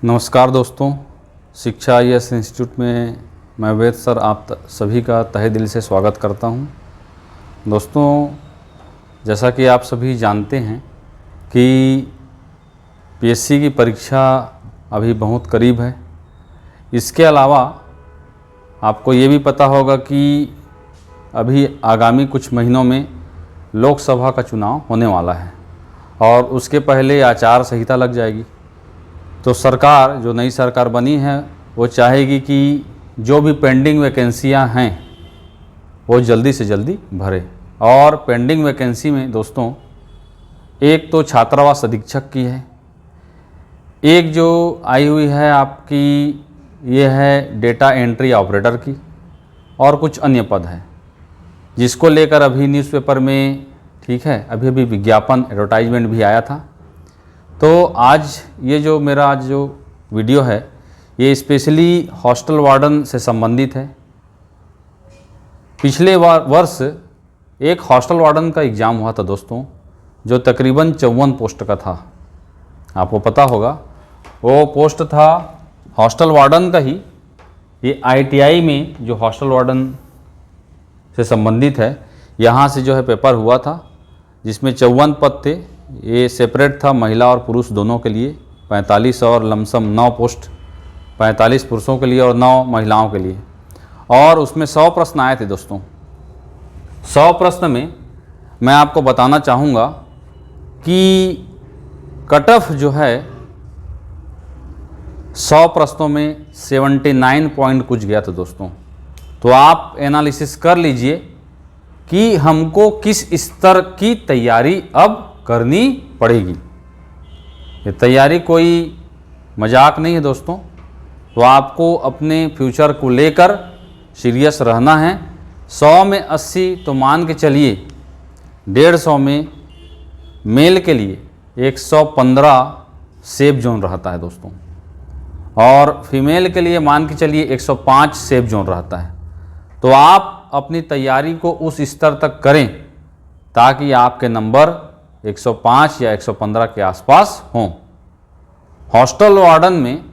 नमस्कार दोस्तों, शिक्षा IAS इंस्टीट्यूट में मैं वेद सर आप सभी का तहे दिल से स्वागत करता हूं। दोस्तों, जैसा कि आप सभी जानते हैं कि PSC की परीक्षा अभी बहुत करीब है। इसके अलावा आपको ये भी पता होगा कि अभी आगामी कुछ महीनों में लोकसभा का चुनाव होने वाला है और उसके पहले आचार संहिता लग जाएगी। तो सरकार, जो नई सरकार बनी है, वो चाहेगी कि जो भी पेंडिंग वैकेंसियां हैं वो जल्दी से जल्दी भरे। और पेंडिंग वैकेंसी में दोस्तों, एक तो छात्रावास अधीक्षक की है, एक जो आई हुई है आपकी ये है डेटा एंट्री ऑपरेटर की, और कुछ अन्य पद हैं जिसको लेकर अभी न्यूज़पेपर में अभी विज्ञापन एडवर्टाइजमेंट भी आया था। तो आज ये जो मेरा आज जो वीडियो है ये स्पेशली हॉस्टल वार्डन से संबंधित है। पिछले वर्ष एक हॉस्टल वार्डन का एग्ज़ाम हुआ था दोस्तों, जो तकरीबन 54 पोस्ट का था। आपको पता होगा वो पोस्ट था हॉस्टल वार्डन का ही। ये ITI में जो हॉस्टल वार्डन से संबंधित है, यहाँ से जो है पेपर हुआ था, जिसमें 54 पद थे। ये सेपरेट था महिला और पुरुष दोनों के लिए, 45 और लमसम 9 पोस्ट, 45 पुरुषों के लिए और 9 महिलाओं के लिए। और उसमें 100 प्रश्न आए थे दोस्तों। 100 प्रश्न में मैं आपको बताना चाहूँगा कि कट ऑफ जो है 100 प्रश्नों में 79 पॉइंट कुछ गया था दोस्तों। तो आप एनालिसिस कर लीजिए कि हमको किस स्तर की तैयारी अब करनी पड़ेगी। ये तैयारी कोई मजाक नहीं है दोस्तों। तो आपको अपने फ्यूचर को लेकर सीरियस रहना है। 100 में 80 तो मान के चलिए, 150 में मेल के लिए 115 सेफ जोन रहता है दोस्तों, और फीमेल के लिए मान के चलिए 105 सेफ जोन रहता है। तो आप अपनी तैयारी को उस स्तर तक करें ताकि आपके नंबर 105 या 115 के आसपास हों। हॉस्टल वार्डन में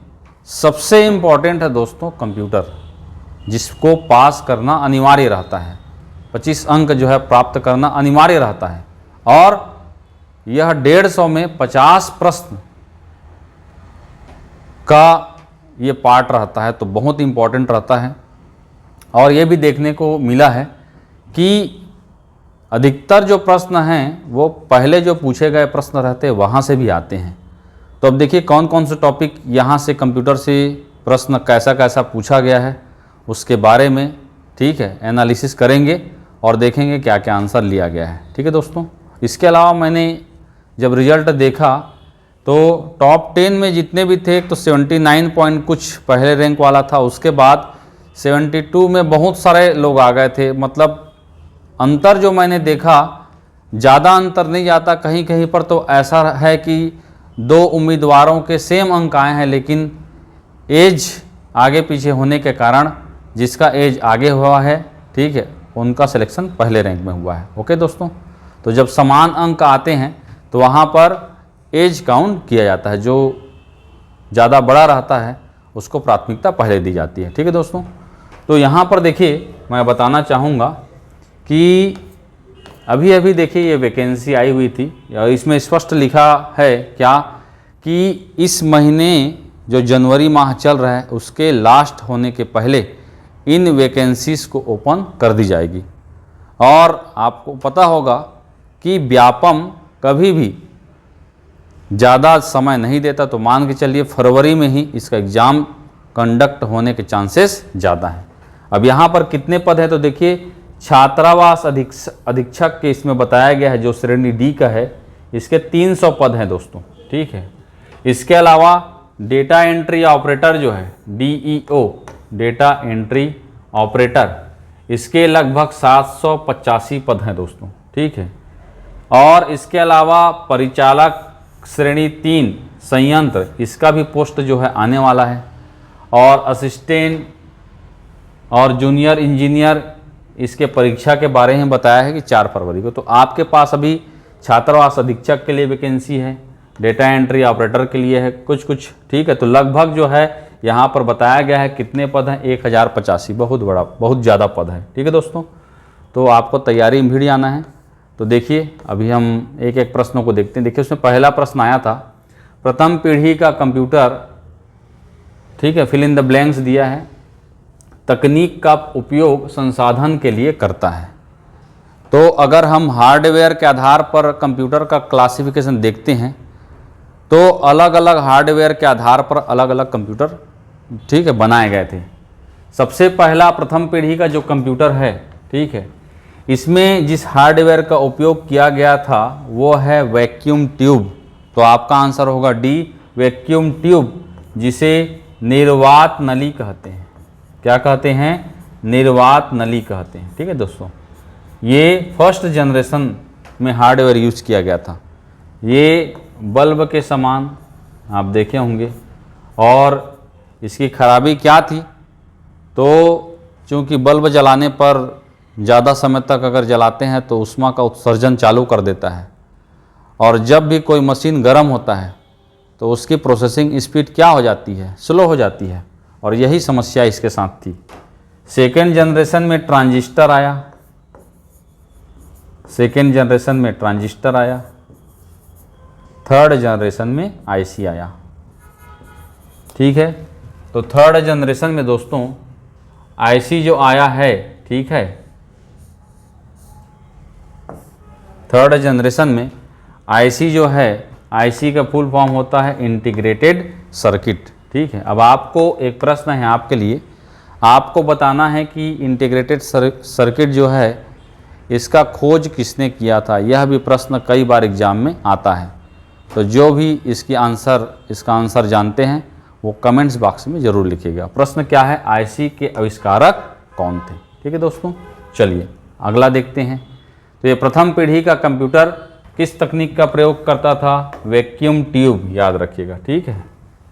सबसे इम्पॉर्टेंट है दोस्तों कंप्यूटर, जिसको पास करना अनिवार्य रहता है। 25 अंक जो है प्राप्त करना अनिवार्य रहता है। और यह 150 में 50 प्रश्न का ये पार्ट रहता है, तो बहुत इम्पॉर्टेंट रहता है। और ये भी देखने को मिला है कि अधिकतर जो प्रश्न हैं वो पहले जो पूछे गए प्रश्न रहते हैं वहाँ से भी आते हैं। तो अब देखिए कौन कौन से टॉपिक यहाँ से कंप्यूटर से प्रश्न कैसा कैसा पूछा गया है, उसके बारे में एनालिसिस करेंगे और देखेंगे क्या क्या आंसर लिया गया है। दोस्तों, इसके अलावा मैंने जब रिजल्ट देखा तो टॉप 10 में जितने भी थे, तो 79 पॉइंट कुछ पहले रैंक वाला था। उसके बाद 72 में बहुत सारे लोग आ गए थे। मतलब अंतर जो मैंने देखा, ज़्यादा अंतर नहीं जाता। कहीं कहीं पर तो ऐसा है कि 2 उम्मीदवारों के सेम अंक आए हैं, लेकिन एज आगे पीछे होने के कारण जिसका एज आगे हुआ है उनका सिलेक्शन पहले रैंक में हुआ है। ओके दोस्तों, तो जब समान अंक आते हैं तो वहाँ पर एज काउंट किया जाता है। जो ज़्यादा बड़ा रहता है उसको प्राथमिकता पहले दी जाती है। दोस्तों, तो यहाँ पर देखिए मैं बताना चाहूँगा कि अभी अभी देखिए ये वैकेंसी आई हुई थी। इसमें स्पष्ट लिखा है क्या कि इस महीने जो जनवरी माह चल रहा है उसके लास्ट होने के पहले इन वैकेंसीज़ को ओपन कर दी जाएगी। और आपको पता होगा कि व्यापम कभी भी ज़्यादा समय नहीं देता, तो मान के चलिए फरवरी में ही इसका एग्ज़ाम कंडक्ट होने के चांसेस ज़्यादा हैं। अब यहाँ पर कितने पद हैं तो देखिए, छात्रावास अधीक्षक के इसमें बताया गया है, जो श्रेणी D का है, इसके 300 पद हैं दोस्तों। इसके अलावा डेटा एंट्री ऑपरेटर जो है DEO, डेटा एंट्री ऑपरेटर, इसके लगभग 785 पद हैं दोस्तों। और इसके अलावा परिचालक श्रेणी 3 संयंत्र, इसका भी पोस्ट जो है आने वाला है। और असिस्टेंट और जूनियर इंजीनियर, इसके परीक्षा के बारे में बताया है कि 4 फरवरी को। तो आपके पास अभी छात्रावास अधीक्षक के लिए वैकेंसी है, डेटा एंट्री ऑपरेटर के लिए है कुछ कुछ, ठीक है। तो लगभग जो है यहाँ पर बताया गया है कितने पद हैं, 1085, बहुत बड़ा, बहुत ज़्यादा पद है, ठीक है दोस्तों। तो आपको तैयारी में भी आना है। तो देखिए अभी हम एक एक प्रश्नों को देखते हैं। देखिए उसमें पहला प्रश्न आया था, प्रथम पीढ़ी का कंप्यूटर, ठीक है, फिल इन द ब्लैंक्स दिया है, तकनीक का उपयोग संसाधन के लिए करता है। तो अगर हम हार्डवेयर के आधार पर कंप्यूटर का क्लासिफिकेशन देखते हैं तो अलग अलग हार्डवेयर के आधार पर अलग अलग कंप्यूटर, ठीक है, बनाए गए थे। सबसे पहला प्रथम पीढ़ी का जो कंप्यूटर है, ठीक है, इसमें जिस हार्डवेयर का उपयोग किया गया था वो है वैक्यूम ट्यूब। तो आपका आंसर होगा डी, वैक्यूम ट्यूब, जिसे निर्वात नली कहते हैं। क्या कहते हैं? निर्वात नली कहते हैं, ठीक है दोस्तों। ये फर्स्ट जनरेशन में हार्डवेयर यूज किया गया था। ये बल्ब के समान आप देखे होंगे, और इसकी खराबी क्या थी? तो चूँकि बल्ब जलाने पर ज़्यादा समय तक अगर जलाते हैं तो ऊष्मा का उत्सर्जन चालू कर देता है, और जब भी कोई मशीन गर्म होता है तो उसकी प्रोसेसिंग स्पीड क्या हो जाती है? स्लो हो जाती है, और यही समस्या इसके साथ थी। सेकेंड जनरेशन में ट्रांजिस्टर आया, सेकेंड जनरेशन में ट्रांजिस्टर आया, थर्ड जनरेशन में आईसी आया, ठीक है। तो थर्ड जनरेशन में दोस्तों आईसी जो आया है, ठीक है, थर्ड जनरेशन में आईसी जो है, आईसी का फुल फॉर्म होता है इंटीग्रेटेड सर्किट, ठीक है। अब आपको एक प्रश्न है आपके लिए, आपको बताना है कि इंटीग्रेटेड सर्किट जो है इसका खोज किसने किया था। यह भी प्रश्न कई बार एग्जाम में आता है। तो जो भी इसका आंसर जानते हैं वो कमेंट्स बॉक्स में ज़रूर लिखिएगा। प्रश्न क्या है? आईसी के आविष्कारक कौन थे, ठीक है दोस्तों। चलिए अगला देखते हैं। तो ये प्रथम पीढ़ी का कंप्यूटर किस तकनीक का प्रयोग करता था? वैक्यूम ट्यूब, याद रखिएगा, ठीक है,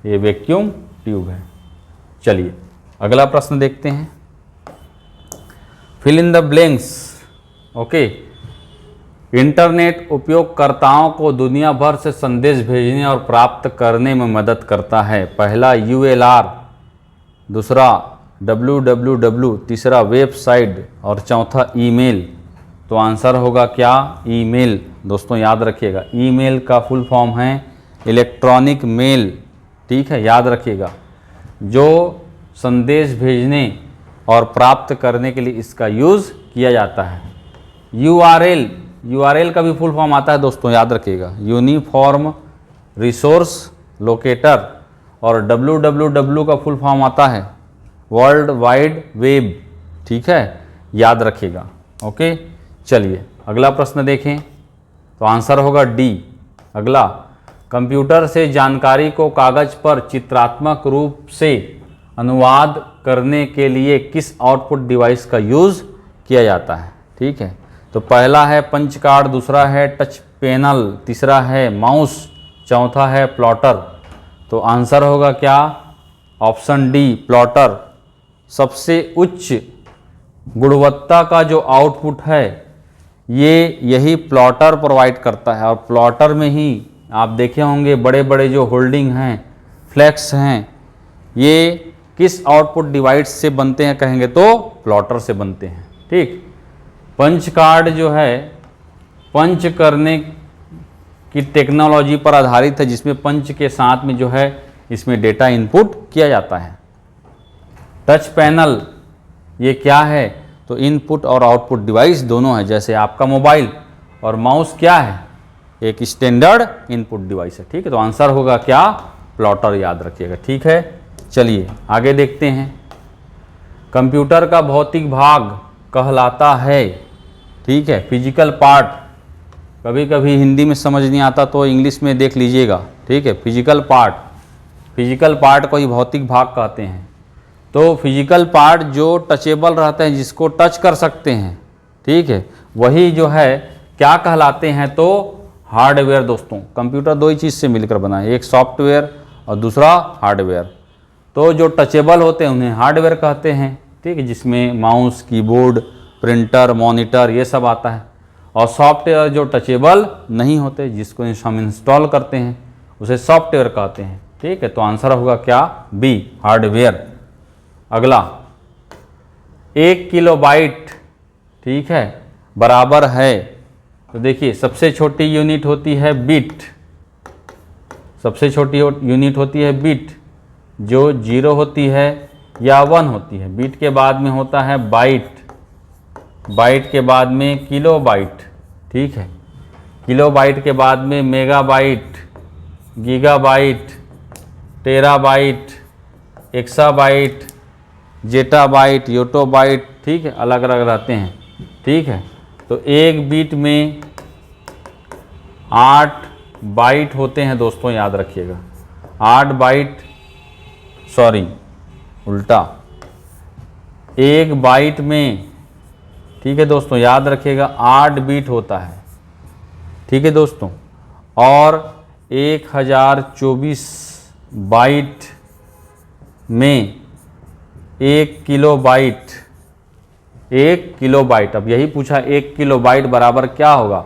ये वैक्यूम ट्यूब है। चलिए अगला प्रश्न देखते हैं। Fill in the blanks, okay. Internet उपयोगकर्ताओं को दुनिया भर से संदेश भेजने और प्राप्त करने में मदद करता है। पहला ULR, दूसरा www, तीसरा वेबसाइट और चौथा ईमेल। तो आंसर होगा क्या? ईमेल। दोस्तों याद रखिएगा, ईमेल का फुल फॉर्म है इलेक्ट्रॉनिक मेल, ठीक है, याद रखिएगा। जो संदेश भेजने और प्राप्त करने के लिए इसका यूज़ किया जाता है। URL का भी फुल फॉर्म आता है दोस्तों, याद रखिएगा, यूनिफॉर्म रिसोर्स लोकेटर। और www का फुल फॉर्म आता है वर्ल्ड वाइड वेब, ठीक है, याद रखिएगा, ओके। चलिए अगला प्रश्न देखें। तो आंसर होगा डी। अगला, कंप्यूटर से जानकारी को कागज पर चित्रात्मक रूप से अनुवाद करने के लिए किस आउटपुट डिवाइस का यूज़ किया जाता है, ठीक है। तो पहला है पंच कार्ड, दूसरा है टच पैनल, तीसरा है माउस, चौथा है प्लॉटर। तो आंसर होगा क्या? Option D, plotter. सबसे उच्च गुणवत्ता का जो आउटपुट है यही प्लॉटर प्रोवाइड करता है। और प्लॉटर में ही आप देखे होंगे बड़े बड़े जो होल्डिंग हैं, फ्लैक्स हैं, ये किस आउटपुट डिवाइस से बनते हैं कहेंगे तो प्लॉटर से बनते हैं, ठीक। पंच कार्ड जो है पंच करने की टेक्नोलॉजी पर आधारित है, जिसमें पंच के साथ में जो है इसमें डेटा इनपुट किया जाता है। टच पैनल ये क्या है? तो इनपुट और आउटपुट डिवाइस दोनों है, जैसे आपका मोबाइल। और माउस क्या है? एक स्टैंडर्ड इनपुट डिवाइस है, ठीक है। तो आंसर होगा क्या? प्लॉटर, याद रखिएगा, ठीक है। चलिए आगे देखते हैं। कंप्यूटर का भौतिक भाग कहलाता है, ठीक है, फिजिकल पार्ट। कभी कभी हिंदी में समझ नहीं आता तो इंग्लिश में देख लीजिएगा, ठीक है। फिजिकल पार्ट को ही भौतिक भाग कहते हैं। तो फिजिकल पार्ट जो टचेबल रहते हैं, जिसको टच कर सकते हैं, ठीक है, वही जो है क्या कहलाते हैं? तो हार्डवेयर। दोस्तों कंप्यूटर दो ही चीज़ से मिलकर बना है, एक सॉफ्टवेयर और दूसरा हार्डवेयर। तो जो टचेबल होते हैं उन्हें हार्डवेयर कहते हैं, ठीक है, जिसमें माउस, कीबोर्ड, प्रिंटर, मॉनिटर ये सब आता है। और सॉफ्टवेयर जो टचेबल नहीं होते, जिसको हम इंस्टॉल करते हैं, उसे सॉफ्टवेयर कहते हैं। ठीक है, तो आंसर होगा क्या, बी, हार्डवेयर। अगला, 1 किलोबाइट, ठीक है, बराबर है, तो देखिए सबसे छोटी यूनिट होती है बिट, सबसे छोटी यूनिट होती है बिट, जो 0 होती है या 1 होती है। बिट के बाद में होता है बाइट, बाइट के बाद में किलोबाइट, ठीक है, किलोबाइट के बाद में megabyte, gigabyte, terabyte, exabyte, zettabyte, yottabyte, ठीक है, अलग अलग रहते हैं। ठीक है, तो एक बीट में 8 बाइट होते हैं दोस्तों, याद रखिएगा, 8 बाइट, सॉरी उल्टा, एक बाइट में, ठीक है दोस्तों, याद रखिएगा 8 बीट होता है। ठीक है दोस्तों, और 1024 बाइट में 1 किलोबाइट, 1 किलोबाइट, अब यही पूछा 1 किलोबाइट बराबर क्या होगा,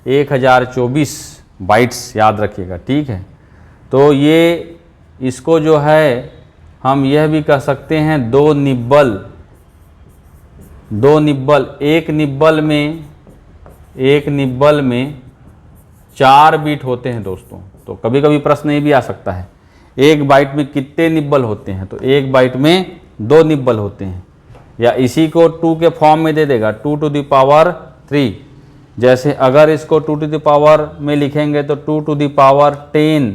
1024 बाइट्स, याद रखिएगा। ठीक है, तो ये इसको जो है हम यह भी कह सकते हैं 2 निब्बल, 2 निब्बल, एक निब्बल में 4 बीट होते हैं दोस्तों। तो कभी कभी प्रश्न ये भी आ सकता है, एक बाइट में कितने निब्बल होते हैं, तो एक बाइट में 2 निब्बल होते हैं, या इसी को 2 के फॉर्म में दे देगा, 2 टू द पावर 3। जैसे अगर इसको 2 टू द पावर में लिखेंगे तो 2 टू द पावर 10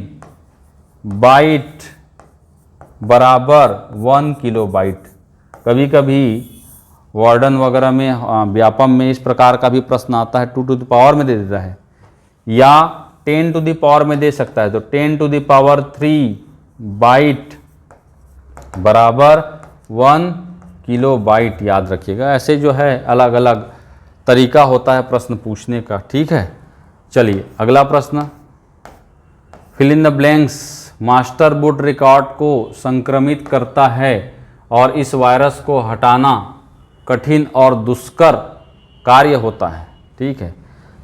बाइट बराबर 1 किलोबाइट। कभी कभी वार्डन वगैरह में, व्यापम में इस प्रकार का भी प्रश्न आता है, 2 टू द पावर में दे देता है, या 10 टू द पावर में दे सकता है, तो 10 टू द पावर 3 बाइट बराबर 1 किलोबाइट, याद रखिएगा। ऐसे जो है अलग अलग तरीका होता है प्रश्न पूछने का। ठीक है, चलिए अगला प्रश्न, fill in the blanks, master boot record को संक्रमित करता है और इस वायरस को हटाना कठिन और दुष्कर कार्य होता है। ठीक है,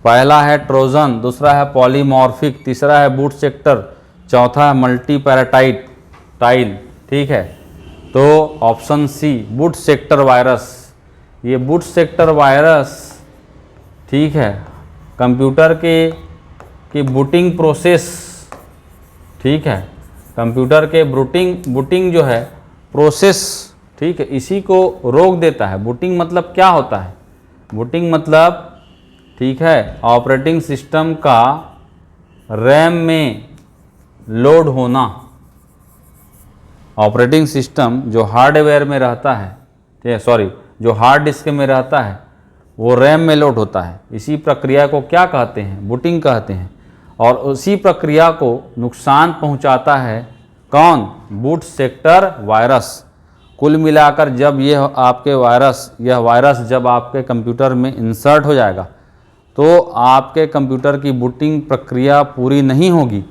पहला है ट्रोजन, दूसरा है पॉलीमॉर्फिक, तीसरा है बूट सेक्टर, चौथा है मल्टीपैराटाइट टाइल। ठीक है, तो option C, boot sector virus. ये बूट सेक्टर वायरस, ठीक है, कंप्यूटर की बूटिंग प्रोसेस, ठीक है, कंप्यूटर के बूटिंग जो है प्रोसेस, ठीक है, इसी को रोक देता है। बूटिंग मतलब क्या होता है, बूटिंग मतलब, ठीक है, ऑपरेटिंग सिस्टम का रैम में लोड होना। ऑपरेटिंग सिस्टम जो हार्डवेयर में रहता है, ठीक है, सॉरी, जो हार्ड डिस्क में रहता है वो रैम में लोड होता है। इसी प्रक्रिया को क्या कहते हैं, बूटिंग कहते हैं। और उसी प्रक्रिया को नुकसान पहुंचाता है कौन, बूट सेक्टर वायरस। कुल मिलाकर जब यह वायरस जब आपके कंप्यूटर में इंसर्ट हो जाएगा तो आपके कंप्यूटर की बूटिंग प्रक्रिया पूरी नहीं होगी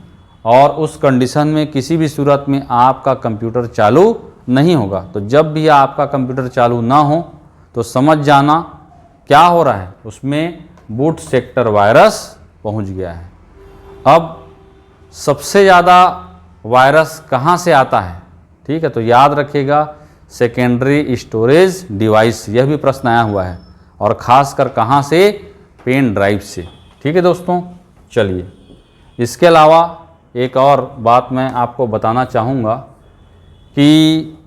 और उस कंडीशन में किसी भी सूरत में आपका कंप्यूटर चालू नहीं होगा। तो जब भी आपका कंप्यूटर चालू ना हो तो समझ जाना क्या हो रहा है, उसमें बूट सेक्टर वायरस पहुंच गया है। अब सबसे ज़्यादा वायरस कहाँ से आता है, ठीक है, तो याद रखिएगा सेकेंडरी स्टोरेज डिवाइस, यह भी प्रश्न आया हुआ है, और ख़ासकर कहाँ से, पेन ड्राइव से। ठीक है दोस्तों, चलिए इसके अलावा एक और बात मैं आपको बताना चाहूँगा कि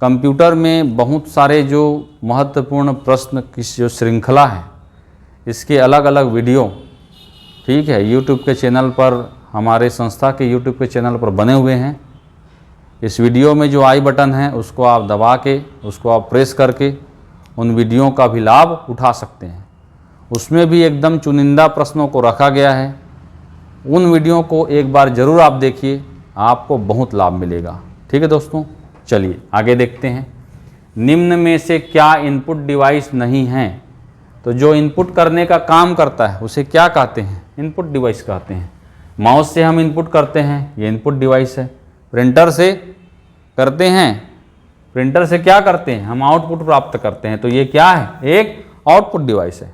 कंप्यूटर में बहुत सारे जो महत्वपूर्ण प्रश्न की जो श्रृंखला है, इसके अलग अलग वीडियो, ठीक है, यूट्यूब के चैनल पर, हमारे संस्था के यूट्यूब के चैनल पर बने हुए हैं। इस वीडियो में जो आई बटन है उसको आप दबा के, उसको आप प्रेस करके उन वीडियो का भी लाभ उठा सकते हैं। उसमें भी एकदम चुनिंदा प्रश्नों को रखा गया है। उन वीडियो को एक बार ज़रूर आप देखिए, आपको बहुत लाभ मिलेगा। ठीक है दोस्तों, चलिए आगे देखते हैं। निम्न में से क्या इनपुट डिवाइस नहीं है, तो जो इनपुट करने का काम करता है उसे क्या कहते हैं, इनपुट डिवाइस कहते हैं। माउस से हम इनपुट करते हैं, ये इनपुट डिवाइस है। प्रिंटर से करते हैं, प्रिंटर से क्या करते हैं, हम आउटपुट प्राप्त करते हैं, तो ये क्या है, एक आउटपुट डिवाइस है।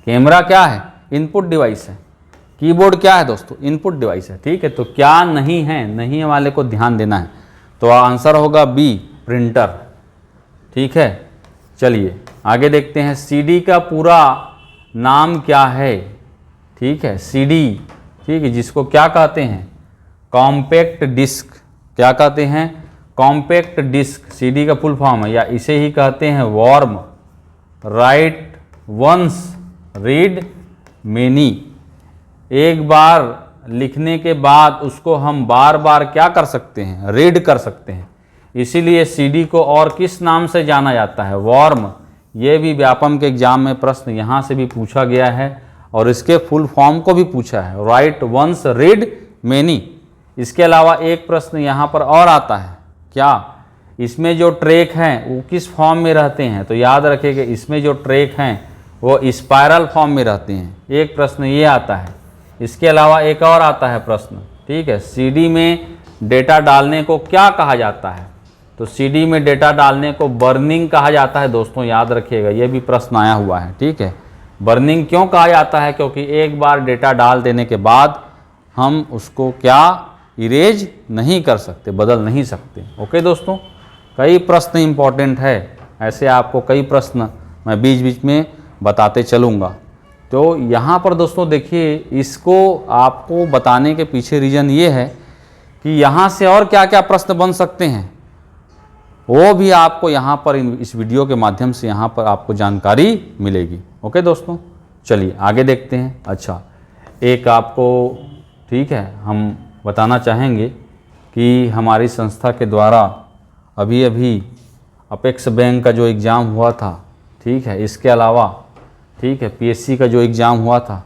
कैमरा क्या है, इनपुट डिवाइस है। कीबोर्ड क्या है दोस्तों? इनपुट डिवाइस है, ठीक है। तो क्या नहीं है, नहीं वाले को ध्यान देना है। तो आंसर होगा बी, प्रिंटर, ठीक है। चलिए आगे देखते हैं, सीडी का पूरा नाम क्या है? ठीक है, सीडी, ठीक है, जिसको क्या कहते हैं? Compact disc. क्या कहते हैं? कॉम्पैक्ट डिस्क सीडी का फुल फॉर्म है, या इसे ही कहते हैं WORM, write once, read many. एक बार लिखने के बाद उसको हम बार बार क्या कर सकते हैं? रीड कर सकते हैं। इसीलिए सीडी को और किस नाम से जाना जाता है? वॉर्म। ये भी व्यापम के एग्जाम में प्रश्न यहाँ से भी पूछा गया है और इसके फुल फॉर्म को भी पूछा है, राइट वंस, रीड मेनी। इसके अलावा एक प्रश्न यहाँ पर और आता है, क्या इसमें जो ट्रैक हैं वो किस फॉर्म में रहते हैं? तो याद रखिएगा, इसमें जो ट्रैक हैं वो स्पाइरल फॉर्म में रहते हैं। एक प्रश्न ये आता है। इसके अलावा एक और आता है प्रश्न, ठीक है, सीडी में डेटा डालने को क्या कहा जाता है? तो सीडी में डेटा डालने को बर्निंग कहा जाता है दोस्तों, याद रखिएगा, ये भी प्रश्न आया हुआ है, ठीक है। बर्निंग क्यों कहा जाता है? क्योंकि एक बार डेटा डाल देने के बाद हम उसको क्या इरेज नहीं कर सकते, बदल नहीं सकते। ओके दोस्तों, कई प्रश्न इंपॉर्टेंट है, ऐसे आपको कई प्रश्न मैं बीच बीच में बताते चलूँगा। तो यहाँ पर दोस्तों देखिए, इसको आपको बताने के पीछे रीज़न ये है कि यहाँ से और क्या क्या प्रश्न बन सकते हैं वो भी आपको यहाँ पर इस वीडियो के माध्यम से यहाँ पर आपको जानकारी मिलेगी। ओके दोस्तों, चलिए आगे देखते हैं। अच्छा, एक आपको, ठीक है, हम बताना चाहेंगे कि हमारी संस्था के द्वारा अभी अभी अपेक्स बैंक का जो एग्ज़ाम हुआ था, ठीक है, इसके अलावा, ठीक है, पीएससी का जो एग्ज़ाम हुआ था,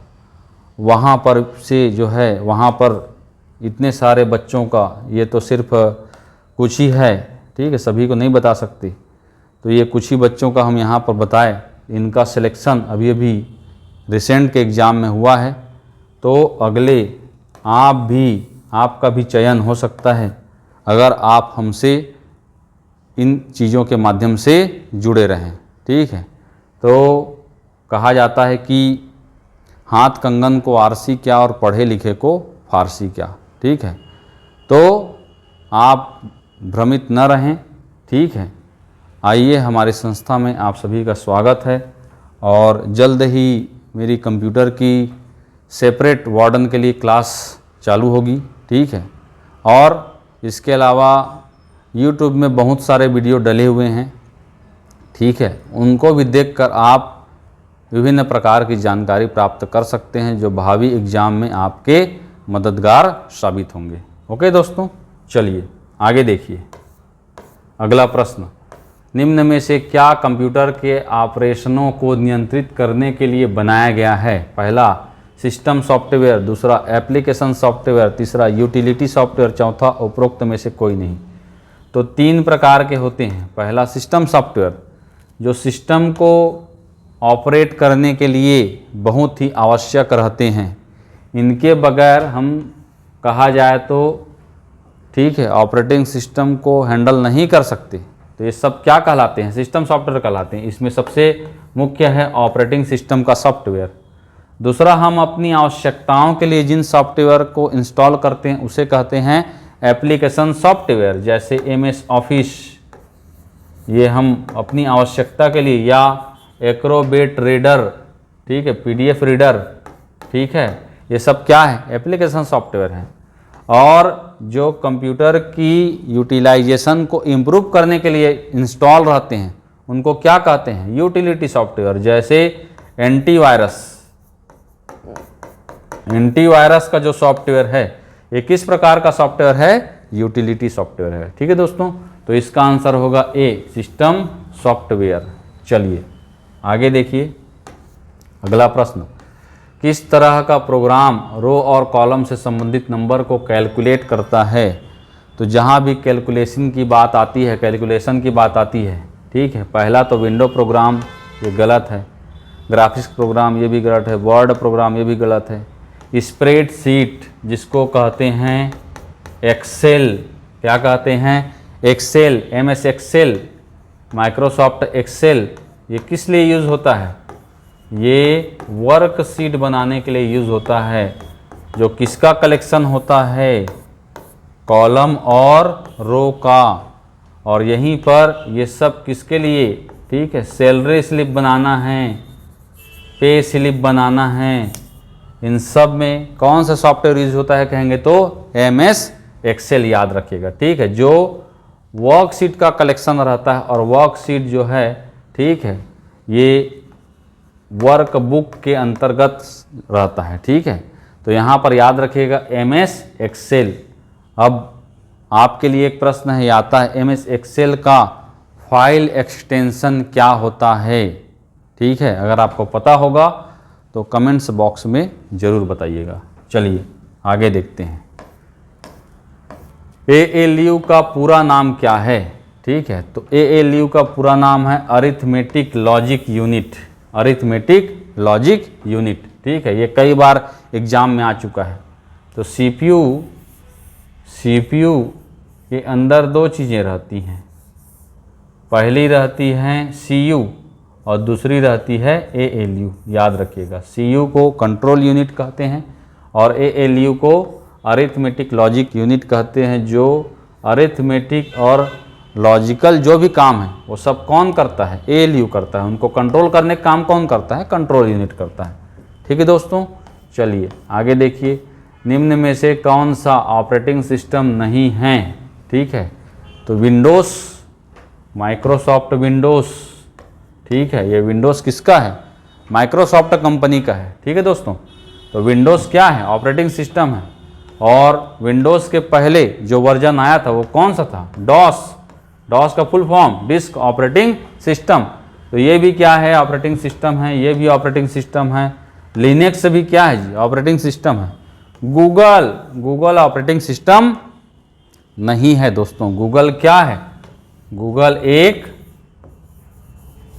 वहाँ पर से जो है, वहाँ पर इतने सारे बच्चों का, ये तो सिर्फ कुछ ही है, ठीक है, सभी को नहीं बता सकते, तो ये कुछ ही बच्चों का हम यहाँ पर बताए। इनका सिलेक्शन अभी अभी रिसेंट के एग्ज़ाम में हुआ है। तो अगले आपका भी चयन हो सकता है अगर आप हमसे इन चीज़ों के माध्यम से जुड़े रहें, ठीक है। तो कहा जाता है कि हाथ कंगन को आरसी क्या और पढ़े लिखे को फारसी क्या, ठीक है। तो आप भ्रमित न रहें, ठीक है। आइए, हमारी संस्था में आप सभी का स्वागत है और जल्द ही मेरी कंप्यूटर की सेपरेट वार्डन के लिए क्लास चालू होगी, ठीक है। और इसके अलावा YouTube में बहुत सारे वीडियो डले हुए हैं, ठीक है, उनको भी देखकर आप विभिन्न प्रकार की जानकारी प्राप्त कर सकते हैं जो भावी एग्ज़ाम में आपके मददगार साबित होंगे। ओके दोस्तों, चलिए आगे देखिए। अगला प्रश्न, निम्न में से क्या कंप्यूटर के ऑपरेशनों को नियंत्रित करने के लिए बनाया गया है? पहला सिस्टम सॉफ्टवेयर, दूसरा एप्लीकेशन सॉफ्टवेयर, तीसरा यूटिलिटी सॉफ्टवेयर, चौथा उपरोक्त में से कोई नहीं। तो 3 प्रकार के होते हैं। पहला सिस्टम सॉफ्टवेयर, जो सिस्टम को ऑपरेट करने के लिए बहुत ही आवश्यक रहते हैं। इनके बगैर हम, कहा जाए तो, ठीक है, ऑपरेटिंग सिस्टम को हैंडल नहीं कर सकते। तो ये सब क्या कहलाते हैं? सिस्टम सॉफ्टवेयर कहलाते हैं। इसमें सबसे मुख्य है ऑपरेटिंग सिस्टम का सॉफ्टवेयर। दूसरा, हम अपनी आवश्यकताओं के लिए जिन सॉफ्टवेयर को इंस्टॉल करते हैं उसे कहते हैं एप्लीकेशन सॉफ्टवेयर, जैसे MS ऑफिस, ये हम अपनी आवश्यकता के लिए, या एक्रोबेट रीडर, ठीक है, PDF रीडर, ठीक है, ये सब क्या है? एप्लीकेशन सॉफ्टवेयर है। और जो कंप्यूटर की यूटिलाइजेशन को इम्प्रूव करने के लिए इंस्टॉल रहते हैं उनको क्या कहते हैं? यूटिलिटी सॉफ्टवेयर, जैसे एंटीवायरस का जो सॉफ्टवेयर है, ये किस प्रकार का सॉफ्टवेयर है? यूटिलिटी सॉफ्टवेयर है, ठीक है दोस्तों। तो इसका आंसर होगा ए, सिस्टम सॉफ्टवेयर। चलिए आगे देखिए। अगला प्रश्न, किस तरह का प्रोग्राम रो और कॉलम से संबंधित नंबर को कैलकुलेट करता है? तो जहाँ भी कैलकुलेशन की बात आती है, कैलकुलेशन की बात आती है, ठीक है, पहला तो विंडो प्रोग्राम, ये गलत है। ग्राफिक्स प्रोग्राम, ये भी गलत है। वर्ड प्रोग्राम, ये भी गलत है। स्प्रेडशीट, जिसको कहते हैं एक्सेल, क्या कहते हैं? Excel, MS Excel, Microsoft Excel, ये किस लिए यूज़ होता है? ये वर्कशीट बनाने के लिए यूज़ होता है। जो किसका कलेक्शन होता है, कॉलम और रो का। और यहीं पर ये सब किसके लिए, ठीक है, सैलरी स्लिप बनाना है, पे स्लिप बनाना है। इन सब में कौन सा सॉफ्टवेयर यूज होता है कहेंगे तो MS एक्सेल याद रखिएगा, ठीक है। जो वर्कशीट का कलेक्शन रहता है और वर्कशीट जो है, ठीक है, ये वर्क बुक के अंतर्गत रहता है, ठीक है। तो यहाँ पर याद रखिएगा MS एक्सेल। अब आपके लिए एक प्रश्न है, आता है MS एक्सेल का फाइल एक्सटेंशन क्या होता है, ठीक है। अगर आपको पता होगा तो कमेंट्स बॉक्स में ज़रूर बताइएगा। चलिए आगे देखते हैं। ALU का पूरा नाम क्या है, ठीक है। तो ALU का पूरा नाम है arithmetic logic unit, arithmetic logic unit, ठीक है। ये कई बार एग्जाम में आ चुका है। तो CPU के अंदर दो चीज़ें रहती हैं, पहली रहती है CU और दूसरी रहती है ALU, याद रखिएगा। CU को कंट्रोल यूनिट कहते हैं और ALU को अरिथमेटिक लॉजिक यूनिट कहते हैं। जो अरिथमेटिक और लॉजिकल जो भी काम है वो सब कौन करता है, ALU करता है। उनको कंट्रोल करने का काम कौन करता है, कंट्रोल यूनिट करता है, ठीक है दोस्तों। चलिए आगे देखिए, निम्न में से कौन सा ऑपरेटिंग सिस्टम नहीं है, ठीक है। तो विंडोज़, माइक्रोसॉफ्ट विंडोज़, ठीक है। ये विंडोज़ किसका है, माइक्रोसॉफ्ट कंपनी का है, ठीक है दोस्तों। तो विंडोज़ क्या है, ऑपरेटिंग सिस्टम है। और विंडोज़ के पहले जो वर्जन आया था वो कौन सा था, डॉस का full form disk operating system. तो ये भी क्या है, ऑपरेटिंग सिस्टम है, ये भी ऑपरेटिंग सिस्टम है। लिनक्स भी क्या है जी, ऑपरेटिंग सिस्टम है। गूगल ऑपरेटिंग सिस्टम नहीं है दोस्तों। गूगल क्या है, गूगल एक,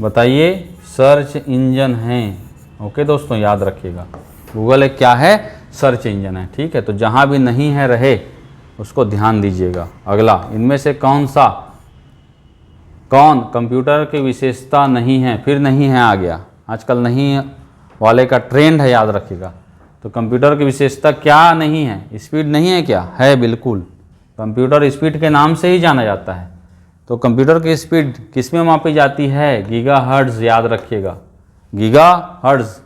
बताइए, सर्च इंजन है। ओके दोस्तों, याद रखिएगा, गूगल एक क्या है, सर्च इंजन है, ठीक है। तो जहाँ भी नहीं है रहे उसको ध्यान दीजिएगा। अगला, इनमें से कौन कंप्यूटर की विशेषता नहीं है, फिर नहीं है आ गया, आजकल नहीं वाले का ट्रेंड है, याद रखिएगा। तो कंप्यूटर की विशेषता क्या नहीं है, स्पीड नहीं है क्या, है बिल्कुल। कंप्यूटर स्पीड के नाम से ही जाना जाता है। तो कंप्यूटर की स्पीड किस में मापी जाती है, गीगाहर्ट्ज़, याद रखिएगा, गीगाहर्ट्ज़।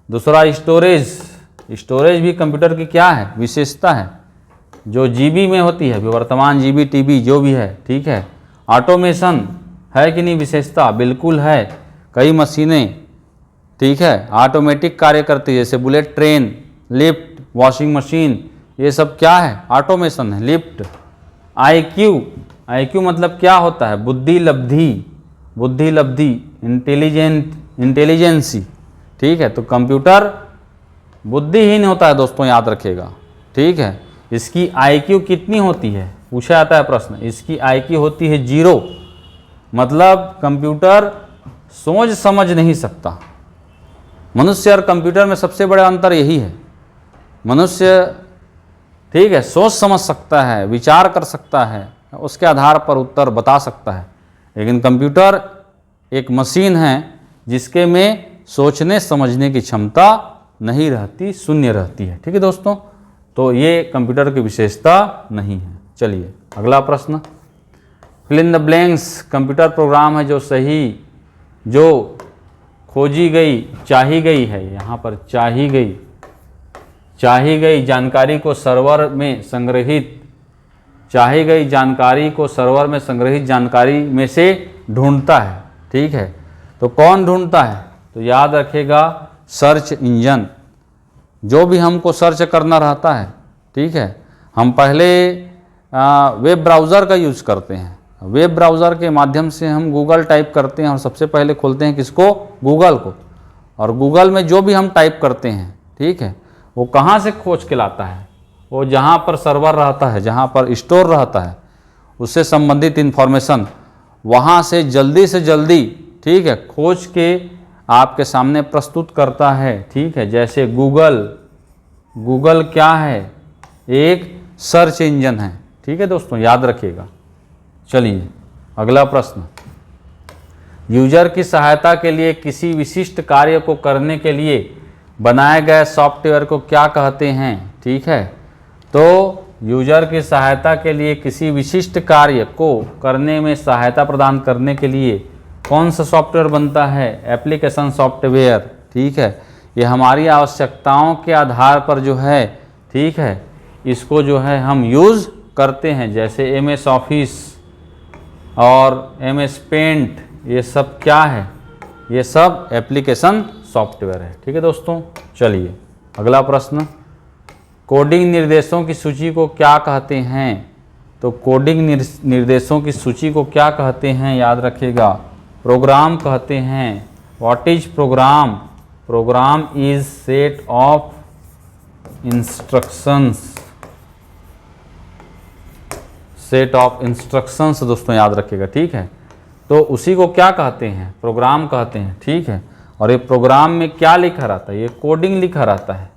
दूसरा स्टोरेज भी कंप्यूटर की क्या है, विशेषता है, जो GB में होती है, वर्तमान GB TB जो भी है, ठीक है। ऑटोमेशन है कि नहीं विशेषता, बिल्कुल है। कई मशीनें, ठीक है, ऑटोमेटिक कार्य करती है, जैसे bullet train, lift, washing machine, ये सब क्या है, ऑटोमेशन है, लिफ्ट। IQ मतलब क्या होता है, बुद्धि लब्धि, इंटेलिजेंसी, ठीक है। तो कंप्यूटर बुद्धिहीन होता है दोस्तों, याद रखिएगा, ठीक है। इसकी IQ कितनी होती है, पूछा जाता है प्रश्न। इसकी IQ होती है 0, मतलब कंप्यूटर सोच समझ नहीं सकता। मनुष्य और कंप्यूटर में सबसे बड़ा अंतर यही है, मनुष्य, ठीक है, सोच समझ सकता है, विचार कर सकता है, उसके आधार पर उत्तर बता सकता है। लेकिन कंप्यूटर एक मशीन है जिसके में सोचने समझने की क्षमता नहीं रहती, शून्य रहती है, ठीक है दोस्तों। तो ये कंप्यूटर की विशेषता नहीं है। चलिए अगला प्रश्न, fill in the blanks computer program है जो खोजी गई, चाही गई है, यहाँ पर चाही गई जानकारी को सर्वर में संग्रहित, चाही गई जानकारी को सर्वर में संग्रहित जानकारी में से ढूंढता है, ठीक है। तो कौन ढूंढता है, तो याद रखिएगा, सर्च इंजन। जो भी हमको सर्च करना रहता है, ठीक है, हम पहले वेब ब्राउज़र का यूज़ करते हैं। वेब ब्राउज़र के माध्यम से हम गूगल टाइप करते हैं और सबसे पहले खोलते हैं किसको, गूगल को। और गूगल में जो भी हम टाइप करते हैं, ठीक है, वो कहाँ से खोज के लाता है, वो जहाँ पर सर्वर रहता है, जहाँ पर स्टोर रहता है, उससे संबंधित इन्फॉर्मेशन वहाँ से जल्दी, ठीक है, खोज के आपके सामने प्रस्तुत करता है, ठीक है। जैसे गूगल क्या है, एक सर्च इंजन है, ठीक है दोस्तों, याद रखिएगा। चलिए अगला प्रश्न, यूजर की सहायता के लिए किसी विशिष्ट कार्य को करने के लिए बनाए गए सॉफ्टवेयर को क्या कहते हैं। ठीक है, तो यूजर की सहायता के लिए किसी विशिष्ट कार्य को करने में सहायता प्रदान करने के लिए कौन सा सॉफ्टवेयर बनता है, एप्लीकेशन सॉफ्टवेयर। ठीक है, ये हमारी आवश्यकताओं के आधार पर जो है, ठीक है, इसको जो है हम यूज़ करते हैं। जैसे MS ऑफिस और MS पेंट, ये सब क्या है, ये सब एप्लीकेशन सॉफ्टवेयर है। ठीक है दोस्तों, चलिए अगला प्रश्न, कोडिंग निर्देशों की सूची को क्या कहते हैं। तो कोडिंग निर्देशों की सूची को क्या कहते हैं, याद रखिएगा, प्रोग्राम कहते हैं। What is program? Program is set of instructions, set of instructions दोस्तों याद रखिएगा। ठीक है, तो उसी को क्या कहते हैं, प्रोग्राम कहते हैं। ठीक है, और ये प्रोग्राम में क्या लिखा रहता है, ये कोडिंग लिखा रहता है।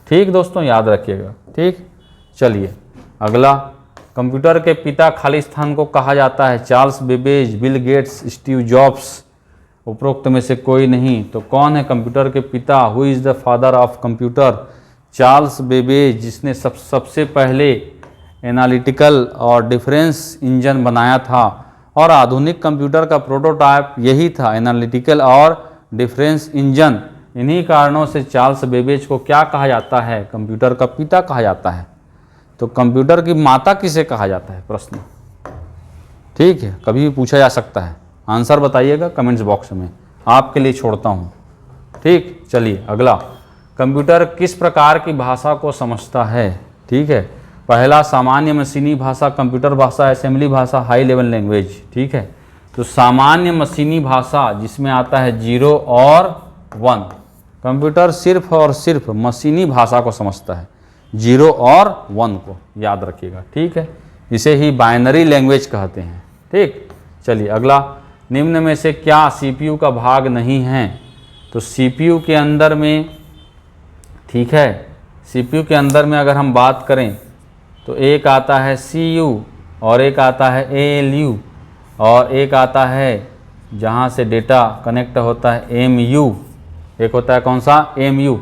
ठीक दोस्तों, याद रखिएगा। ठीक, चलिए अगला, कंप्यूटर के पिता खालिस्तान को कहा जाता है। Charles Babbage, Bill Gates, Steve jobs, उपरोक्त में से कोई नहीं। तो कौन है कंप्यूटर के पिता? Who is the father of computer? Charles Babbage, जिसने सबसे पहले एनालिटिकल और डिफरेंस इंजन बनाया था, और आधुनिक कंप्यूटर का प्रोटोटाइप यही था, एनालिटिकल और डिफरेंस इंजन। इन्हीं कारणों से चार्ल्स बेबेज को क्या कहा जाता है, कंप्यूटर का पिता कहा जाता है। तो कंप्यूटर की माता किसे कहा जाता है, प्रश्न। ठीक है, कभी भी पूछा जा सकता है, आंसर बताइएगा कमेंट्स बॉक्स में, आपके लिए छोड़ता हूँ। ठीक, चलिए अगला, कंप्यूटर किस प्रकार की भाषा को समझता है। ठीक है, पहला सामान्य मशीनी भाषा, कंप्यूटर भाषा, असेंबली भाषा, हाई लेवल लैंग्वेज। ठीक है, तो सामान्य मशीनी भाषा जिसमें आता है 0 और 1, कंप्यूटर सिर्फ और सिर्फ मशीनी भाषा को समझता है, 0 और 1 को, याद रखिएगा। ठीक है, इसे ही बाइनरी लैंग्वेज कहते हैं। ठीक, चलिए अगला, निम्न में से क्या CPU का भाग नहीं है। तो CPU के अंदर में, ठीक है, CPU के अंदर में अगर हम बात करें तो एक आता है CU और एक आता है ALU और एक आता है जहाँ से डेटा कनेक्ट होता है MU, एक होता है कौन सा, MU।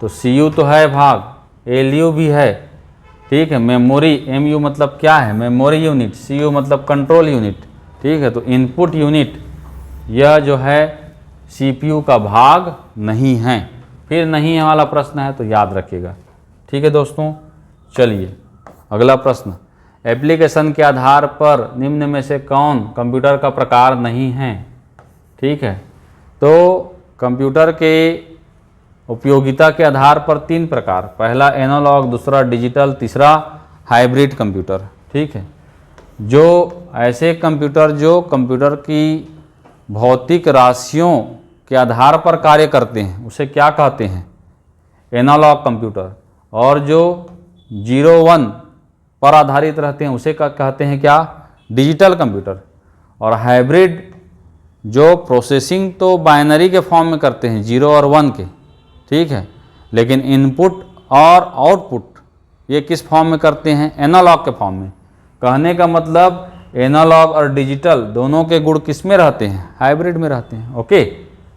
तो CU तो है भाग, ALU भी है। ठीक है, मेमोरी, MU मतलब क्या है, मेमोरी यूनिट, CU मतलब कंट्रोल यूनिट। ठीक है, तो इनपुट यूनिट, यह जो है CPU का भाग नहीं है। फिर नहीं है वाला प्रश्न है तो याद रखिएगा। ठीक है दोस्तों, चलिए अगला प्रश्न, एप्लीकेशन के आधार पर निम्न में से कौन कंप्यूटर का प्रकार नहीं है। ठीक है, तो कंप्यूटर के उपयोगिता के आधार पर 3 प्रकार, पहला एनालॉग, दूसरा डिजिटल, तीसरा हाइब्रिड कंप्यूटर। ठीक है, जो ऐसे कंप्यूटर जो कंप्यूटर की भौतिक राशियों के आधार पर कार्य करते हैं उसे क्या कहते हैं, एनालॉग कंप्यूटर। और जो 0-1 पर आधारित रहते हैं उसे क्या कहते हैं, क्या, डिजिटल कंप्यूटर। और हाइब्रिड जो प्रोसेसिंग तो बाइनरी के फॉर्म में करते हैं 0 और 1 के। ठीक है, लेकिन इनपुट और आउटपुट ये किस फॉर्म में करते हैं, एनालॉग के फॉर्म में। कहने का मतलब एनालॉग और डिजिटल दोनों के गुण किस में रहते हैं, हाइब्रिड में रहते हैं। ओके,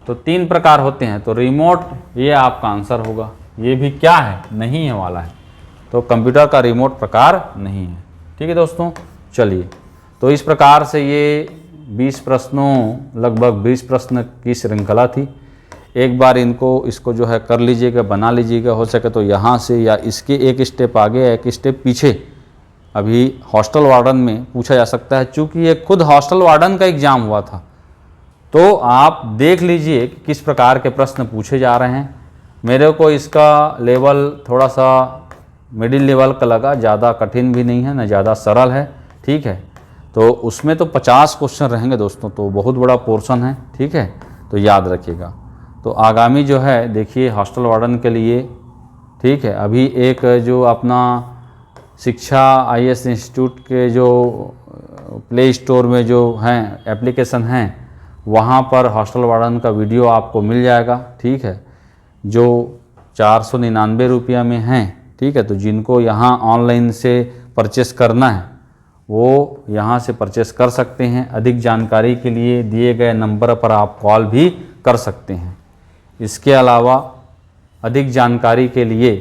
तो 3 प्रकार होते हैं। तो रिमोट, ये आपका आंसर होगा, ये भी क्या है, नहीं है वाला है, तो कंप्यूटर का रिमोट प्रकार नहीं है। ठीक है दोस्तों, चलिए, तो इस प्रकार से ये 20 प्रश्नों, लगभग 20 प्रश्न की श्रृंखला थी। एक बार इसको जो है कर लीजिएगा, बना लीजिएगा, हो सके तो यहाँ से या इसके एक स्टेप आगे या एक स्टेप पीछे अभी हॉस्टल वार्डन में पूछा जा सकता है। चूँकि ये खुद हॉस्टल वार्डन का एग्ज़ाम हुआ था, तो आप देख लीजिए कि किस प्रकार के प्रश्न पूछे जा रहे हैं। मेरे को इसका लेवल थोड़ा सा मिडिल लेवल का लगा, ज़्यादा कठिन भी नहीं है ना ज़्यादा सरल है। ठीक है, तो उसमें तो 50 क्वेश्चन रहेंगे दोस्तों, तो बहुत बड़ा पोर्शन है। ठीक है, तो याद रखिएगा। तो आगामी जो है देखिए हॉस्टल वार्डन के लिए, ठीक है, अभी एक जो अपना शिक्षा IAS इंस्टीट्यूट के जो प्ले स्टोर में जो हैं एप्लीकेशन हैं, वहाँ पर हॉस्टल वार्डन का वीडियो आपको मिल जाएगा। ठीक है, जो 499 रुपया में हैं। ठीक है, तो जिनको यहाँ ऑनलाइन से परचेस करना है वो यहाँ से परचेस कर सकते हैं। अधिक जानकारी के लिए दिए गए नंबर पर आप कॉल भी कर सकते हैं। इसके अलावा अधिक जानकारी के लिए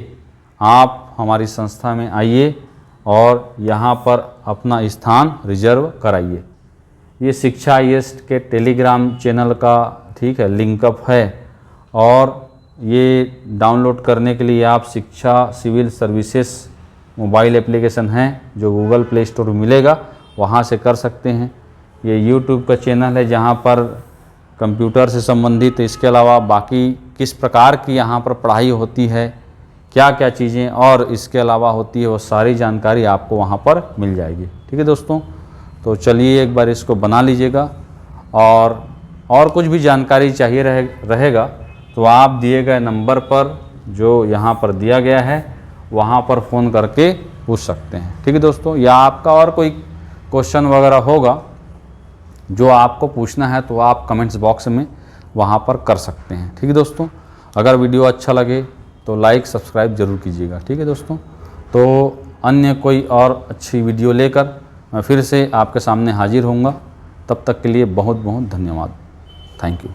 आप हमारी संस्था में आइए और यहाँ पर अपना स्थान रिजर्व कराइए। ये शिक्षा IAS के टेलीग्राम चैनल का ठीक है लिंकअप है, और ये डाउनलोड करने के लिए आप शिक्षा सिविल सर्विसेज मोबाइल एप्लीकेशन है जो गूगल प्ले स्टोर में मिलेगा, वहाँ से कर सकते हैं। ये यूट्यूब का चैनल है जहाँ पर कंप्यूटर से संबंधित, इसके अलावा बाकी किस प्रकार की यहाँ पर पढ़ाई होती है, क्या क्या चीज़ें और इसके अलावा होती है, वो सारी जानकारी आपको वहाँ पर मिल जाएगी। ठीक है दोस्तों, तो चलिए एक बार इसको बना लीजिएगा, और कुछ भी जानकारी चाहिए रहेगा तो आप दिए गए नंबर पर जो यहाँ पर दिया गया है वहाँ पर फ़ोन करके पूछ सकते हैं। ठीक है दोस्तों, या आपका और कोई क्वेश्चन वगैरह होगा जो आपको पूछना है तो आप कमेंट्स बॉक्स में वहाँ पर कर सकते हैं। ठीक है दोस्तों, अगर वीडियो अच्छा लगे तो लाइक सब्सक्राइब ज़रूर कीजिएगा। ठीक है दोस्तों, तो अन्य कोई और अच्छी वीडियो लेकर मैं फिर से आपके सामने हाजिर होऊंगा। तब तक के लिए बहुत बहुत धन्यवाद। Thank you.